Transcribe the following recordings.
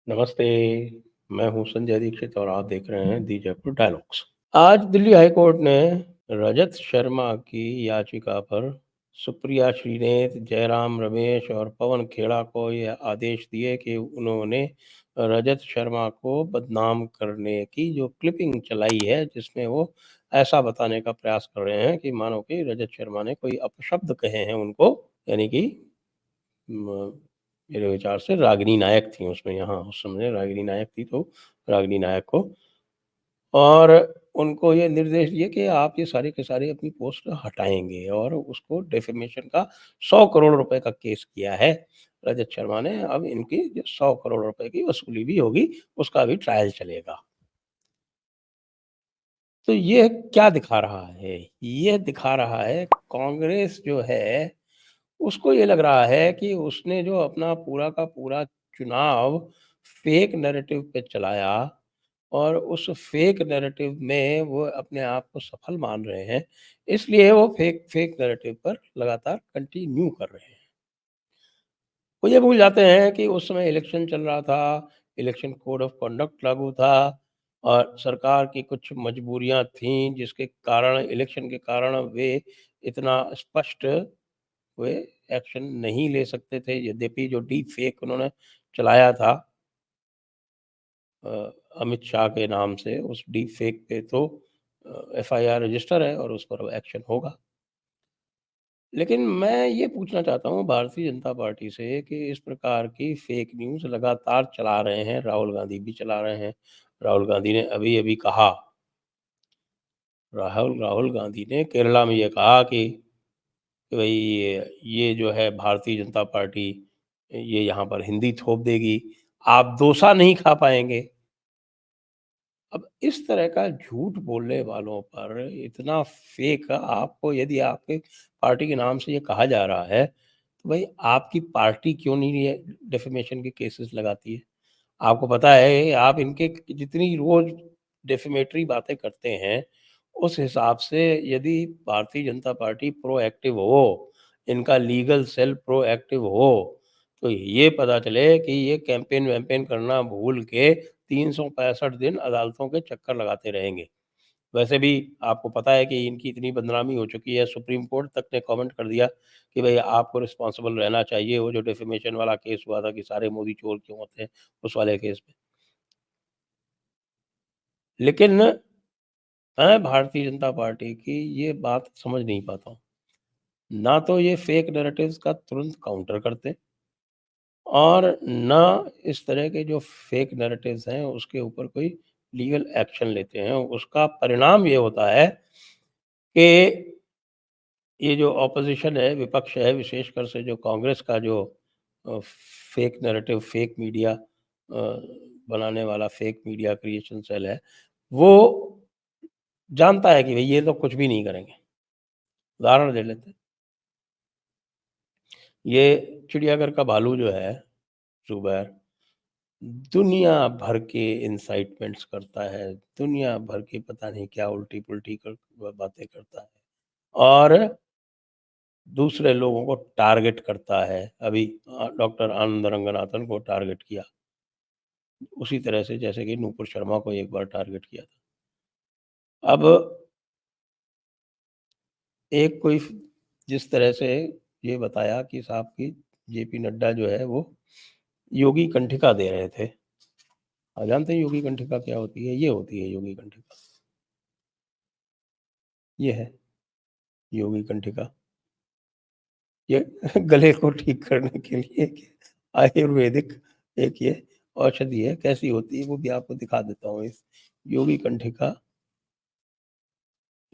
नमस्ते, मैं हूँ संजय दीक्षित और आप देख रहे हैं दी जयपुर डायलॉग्स। आज दिल्ली हाई कोर्ट ने रजत शर्मा की याचिका पर सुप्रिया श्रीनेत, जयराम रमेश और पवन खेड़ा को यह आदेश दिए कि उन्होंने रजत शर्मा को बदनाम करने की जो क्लिपिंग चलाई है, जिसमें वो ऐसा बताने का प्रयास कर रहे हैं कि मानो कि रजत शर्मा ने कोई अपशब्द कहे हैं उनको, यानी कि म मेरे विचार से रागिनी नायक थी उसमें, यहाँ उस समय रागिनी नायक थी, तो रागिनी नायक को और उनको ये निर्देश दिए कि आप ये सारे के सारे अपनी पोस्ट हटाएँगे और उसको डिफेमेशन का 100 करोड़ रुपए का केस किया है रजत शर्मा ने। अब इनकी जो 100 करोड़ रुपए की वसूली भी होगी, उसका भी ट्रायल चलेगा। तो ये क्या दिखा रहा है? ये दिखा रहा है कांग्रेस जो है, उसको ये लग रहा है कि उसने जो अपना पूरा का पूरा चुनाव फेक नैरेटिव पे चलाया और उस फेक नैरेटिव में वो अपने आप को सफल मान रहे हैं, इसलिए वो फेक फेक नैरेटिव पर लगातार कंटिन्यू कर रहे हैं। वो ये भूल जाते हैं कि उस समय इलेक्शन चल रहा था, इलेक्शन कोड ऑफ कंडक्ट लागू था और सरकार की कुछ मजबूरियाँ थीं, जिसके कारण इलेक्शन के कारण वे इतना स्पष्ट वे एक्शन नहीं ले सकते थे। यद्यपि जो डीप फेक उन्होंने चलाया था अ, अमित शाह के नाम से, उस डीप फेक पे तो एफआईआर रजिस्टर है और उस पर अब एक्शन होगा। लेकिन मैं ये पूछना चाहता हूँ भारतीय जनता पार्टी से कि इस प्रकार की फेक न्यूज़ लगातार चला रहे हैं, राहुल गांधी भी चला रहे हैं। राहुल गांधी ने अभी-अभी कहा, राहुल राहुल गांधी ने केरला में ये कहा कि भई ये जो है भारतीय जनता पार्टी ये यहाँ पर हिंदी थोप देगी, आप डोसा नहीं खा पाएँगे। अब इस तरह का झूठ बोलने वालों पर इतना फेक आपको यदि आपके पार्टी के नाम से ये कहा जा रहा है, तो भई आपकी पार्टी क्यों नहीं ये डिफेमेशन के केसेस लगाती है? आपको पता है आप इनके जितनी रोज़ डिफेमेटरी बातें करते हैं, उस हिसाब से यदि भारतीय जनता पार्टी प्रोएक्टिव हो, इनका लीगल सेल प्रोएक्टिव हो, तो ये पता चले कि ये कैंपेन-वैम्पेन करना भूल के 365 दिन अदालतों के चक्कर लगाते रहेंगे। वैसे भी आपको पता है कि इनकी इतनी बदनामी हो चुकी है, सुप्रीम कोर्ट तक ने कमेंट कर दिया कि भई आपको रिस्पॉन्सिबल रहना चाहिए। वो जो डिफेमेशन वाला केस हुआ था कि सारे मोदी चोर क्यों होते हैं, उस वाले केस में। लेकिन मैं भारतीय जनता पार्टी की ये बात समझ नहीं पाता हूँ। ना तो ये फेक नैरेटिव्स का तुरंत काउंटर करते और ना इस तरह के जो फेक नैरेटिव्स हैं उसके ऊपर कोई लीगल एक्शन लेते हैं। उसका परिणाम ये होता है कि ये जो ऑपोज़िशन है, विपक्ष है, विशेषकर से जो कांग्रेस का जो फेक नैरेटिव, फेक मीडिया बनाने वाला फेक मीडिया क्रिएशन सेल है, वो जानता है कि भई ये तो कुछ भी नहीं करेंगे। उदाहरण ले लेते हैं, ये चिड़ियाघर का भालू जो है, ज़ुबैर, दुनिया भर के इनसाइटमेंट्स करता है, दुनिया भर की पता नहीं क्या उल्टी-पुल्टी बातें करता है और दूसरे लोगों को टारगेट करता है। अभी डॉक्टर आनंद रंगनाथन को टारगेट किया, उसी तरह से जैसे कि नूपुर शर्मा को एक बार टारगेट किया था। अब एक कोई जिस तरह से ये बताया कि साहब कि जेपी नड्डा जो है वो योगी कंठिका दे रहे थे। आप जानते हैं योगी कंठिका क्या होती है? ये होती है योगी कंठिका, ये है योगी कंठिका। ये गले को ठीक करने के लिए एक आयुर्वेदिक एक ये औषधि है, कैसी होती है वो भी आपको दिखा देता हूँ। इस योगी कंठिका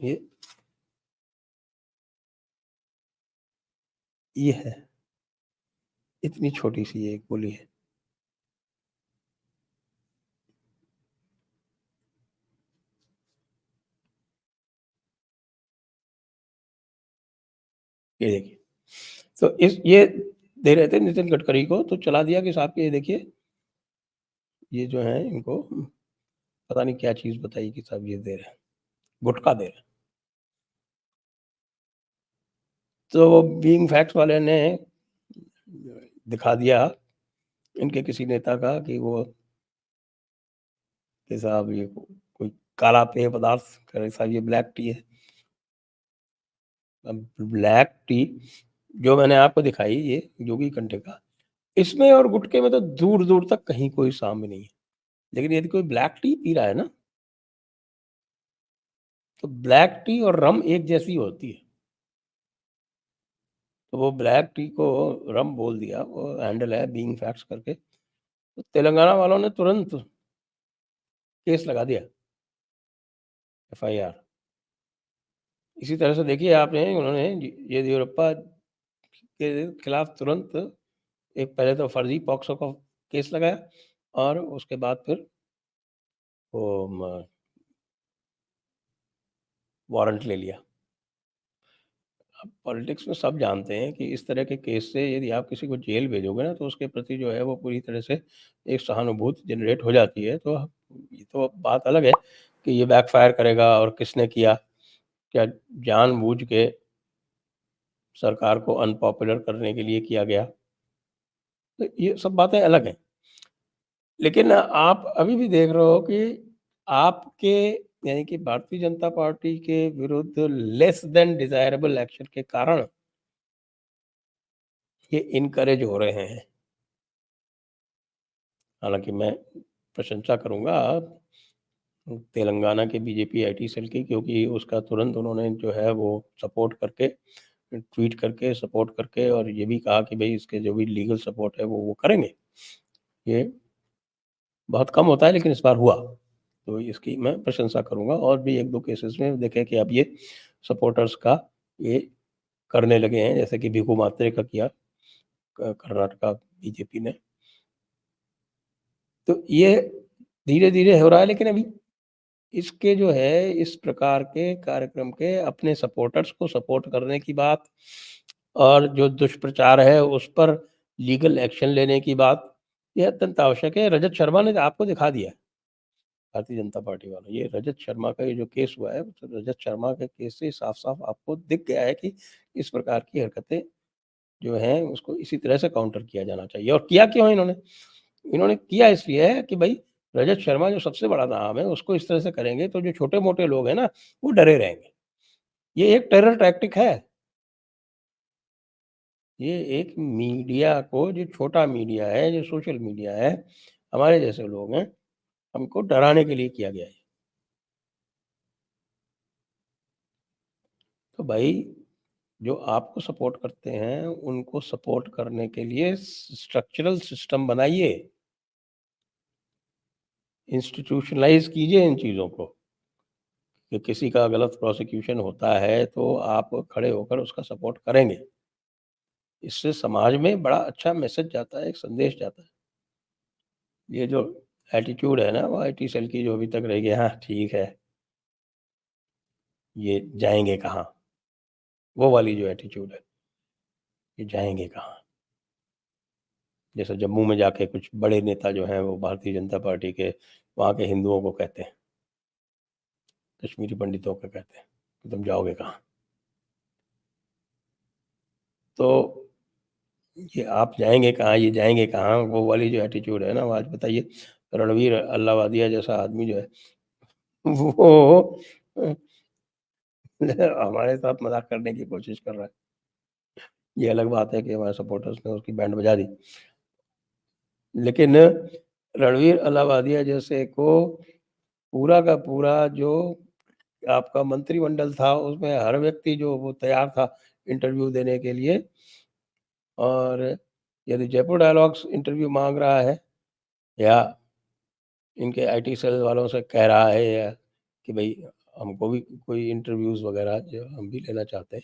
ये ये है, इतनी छोटी-सी ये एक गोली है। ये देखिए, तो इस ये दे रहे थे नितिन गडकरी को, तो चला दिया कि साहब कि ये देखिए, ये जो है इनको पता नहीं क्या चीज़ बताई कि साहब ये दे रहे हैं, गुटखा दे रहे हैं। तो बीइंग फैक्ट्स वाले ने दिखा दिया इनके किसी नेता का कि वो कि साहब ये कोई काला पेय पदार्थ, कह रहे साहब ये ब्लैक टी है। अब ब्लैक टी जो मैंने आपको दिखाई ये जोगी कंटे का, इसमें और गुटखे में तो दूर-दूर तक कहीं कोई साम्य नहीं है। लेकिन यदि कोई ब्लैक टी पी रहा है ना, तो ब्लैक टी और रम एक जैसी होती है। तो वो ब्लैक टी को रम बोल दिया, वो हैंडल है बीइंग फैक्ट्स करके। तो तेलंगाना वालों ने तुरंत केस लगा दिया, एफआईआर। इसी तरह से देखिए आपने उन्होंने येदियुरप्पा के खिलाफ तुरंत एक पहले तो फर्जी पॉक्सो का केस लगाया और उसके बाद फिर वो वारंट ले लिया। अब पॉलिटिक्स में सब जानते हैं कि इस तरह के केस से यदि आप किसी को जेल भेजोगे ना, तो उसके प्रति जो है वो पूरी तरह से एक सहानुभूति जनरेट हो जाती है। तो ये तो बात अलग है कि ये बैकफायर करेगा और किसने किया, क्या जानबूझ के सरकार को अनपॉपुलर करने के लिए किया गया। तो ये सब बातें अलग हैं। लेकिन आप अभी भी देख रहे हो कि आपके यानी कि भारतीय जनता पार्टी के विरुद्ध लेस देन डिज़ायरेबल एक्शन के कारण ये इनकरेज हो रहे हैं। हालाँकि मैं प्रशंसा करूँगा तेलंगाना के बीजेपी आईटी सेल की, क्योंकि उसका तुरंत उन्होंने जो है वो सपोर्ट करके, ट्वीट करके सपोर्ट करके और ये भी कहा कि भई इसके जो भी लीगल सपोर्ट है वो करेंगे। ये बहुत कम होता है लेकिन इस बार हुआ। तो इसकी मैं प्रशंसा करूँगा और भी 1-2 केसेज़ में देखें कि अब ये सपोर्टर्स का ये करने लगे हैं, जैसे कि भीखू मात्रे का किया कर्नाटका बीजेपी ने। तो ये धीरे-धीरे हो रहा है, लेकिन अभी इसके जो है इस प्रकार के कार्यक्रम के अपने सपोर्टर्स को सपोर्ट करने की बात और जो दुष्प्रचार है उस पर लीगल एक्शन लेने की बात, ये अत्यंत आवश्यक है। रजत शर्मा ने आपको दिखा दिया है, भारतीय जनता पार्टी वालों, ये रजत शर्मा का ये जो केस हुआ है, तो रजत शर्मा के केस से साफ-साफ आपको दिख गया है कि इस प्रकार की हरकतें जो हैं उसको इसी तरह से काउंटर किया जाना चाहिए। और किया क्यों है इन्होंने? इन्होंने किया इसलिए है कि भई रजत शर्मा जो सबसे बड़ा नाम है, उसको इस तरह से करेंगे तो जो छोटे-मोटे लोग हैं ना, वो डरे रहेंगे। ये एक टेरर टैक्टिक है। ये एक मीडिया को, जो छोटा मीडिया है, जो सोशल मीडिया है, हमारे जैसे लोग हैं, हमको डराने के लिए किया गया है। तो भाई जो आपको सपोर्ट करते हैं, उनको सपोर्ट करने के लिए स्ट्रक्चरल सिस्टम बनाइए, इंस्टीट्यूशनलाइज़ कीजिए इन चीज़ों को, कि किसी का गलत प्रोसिक्यूशन होता है तो आप खड़े होकर उसका सपोर्ट करेंगे। इससे समाज में बड़ा अच्छा मैसेज जाता है, एक संदेश जाता है। ये जो एटीट्यूड है ना वो आईटी सेल की जो अभी तक रह गया, हाँ, ठीक है, ये जाएँगे कहाँ? वो वाली जो एटीट्यूड है, ये जाएँगे कहाँ? जैसे जम्मू में जाके कुछ बड़े नेता जो हैं वो भारतीय जनता पार्टी के वहाँ के हिंदुओं को कहते हैं, कश्मीरी पंडितों को कहते हैं कि तुम जाओगे कहाँ? तो ये आप जाएँगे कहाँ, ये जाएँगे कहाँ? वो वाली जो एटीट्यूड है ना, वो आज बताइए रणवीर अल्लावादिया जैसा आदमी जो है वो हमारे साथ मज़ाक करने की कोशिश कर रहा है। ये अलग बात है कि हमारे सपोर्टर्स ने उसकी बैंड बजा दी। लेकिन रणवीर अलाहाबादिया जैसे को पूरा का पूरा जो आपका मंत्रिमंडल था, उसमें हर व्यक्ति जो वो तैयार था इंटरव्यू देने के लिए। और यदि जयपुर डायलॉग्स इंटरव्यू माँग रहा है या इनके आईटी सेल वालों से कह रहा है या कि भई हमको भी कोई इंटरव्यूज़ वग़ैरह जो हम भी लेना चाहते हैं।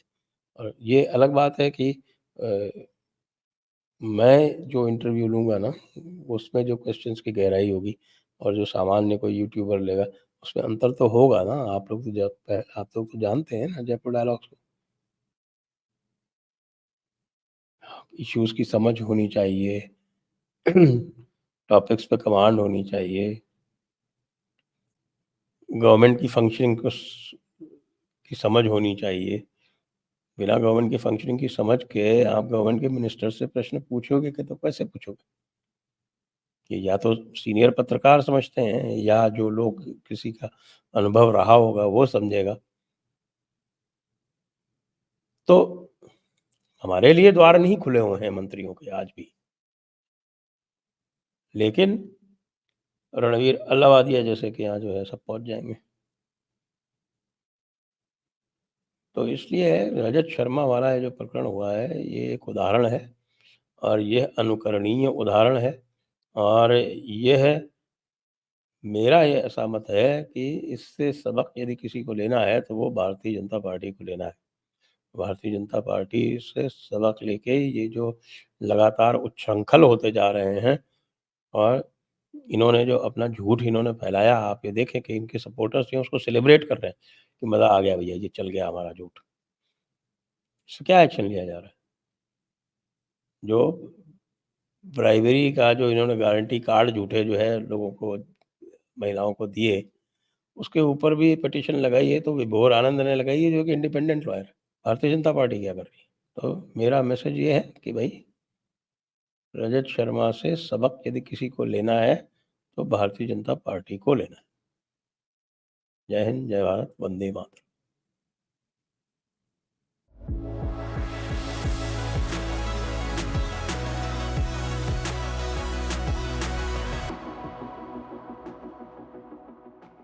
और ये अलग बात है कि अ, मैं जो इंटरव्यू लूँगा ना, उसमें जो क्वेश्चंस की गहराई होगी और जो सामान्य कोई यूट्यूबर लेगा, उसमें अंतर तो होगा ना। आप लोग तो जानते हैं ना जयपुर डायलॉग्स को। इश्यूज़ की समझ होनी चाहिए, टॉपिक्स पे कमांड होनी चाहिए, गवर्नमेंट की फंक्शनिंग की समझ होनी चाहिए। बिना गवर्नमेंट की फंक्शनिंग की समझ के आप गवर्नमेंट के मिनिस्टर से प्रश्न पूछोगे कि तो कैसे पूछोगे? कि या तो सीनियर पत्रकार समझते हैं या जो लोग किसी का अनुभव रहा होगा वो समझेगा। तो हमारे लिए द्वार नहीं खुले हुए हैं मंत्रियों के आज भी। लेकिन रणवीर अलाहाबादिया जैसे के यहाँ जो है सब पहुँच जाएँगे। तो इसलिए रजत शर्मा वाला ये जो प्रकरण हुआ है, ये एक उदाहरण है और ये अनुकरणीय उदाहरण है और ये है मेरा ये ऐसा मत है कि इससे सबक यदि किसी को लेना है, तो वो भारतीय जनता पार्टी को लेना है। भारतीय जनता पार्टी से सबक लेके ये जो लगातार उच्छृंखल होते जा रहे हैं और इन्होंने जो अपना झूठ इन्होंने फैलाया, आप ये देखें कि इनके सपोर्टर्स जो हैं उसको सेलिब्रेट कर रहे हैं कि मज़ा आ गया भैया, ये चल गया हमारा झूठ। इस पे क्या एक्शन लिया जा रहा है? जो ब्राइबरी का जो इन्होंने गारंटी कार्ड झूठे जो है लोगों को, महिलाओं को दिए, उसके ऊपर भी पिटीशन लगाई है, तो विभोर आनंद ने लगाई है जो कि इंडिपेंडेंट लॉयर है। भारतीय जनता पार्टी क्या कर रही है? तो मेरा मैसेज ये है कि भई रजत शर्मा से सबक यदि किसी को लेना है, तो भारतीय जनता पार्टी को लेना है। जय हिंद, जय भारत, वंदे मातरम।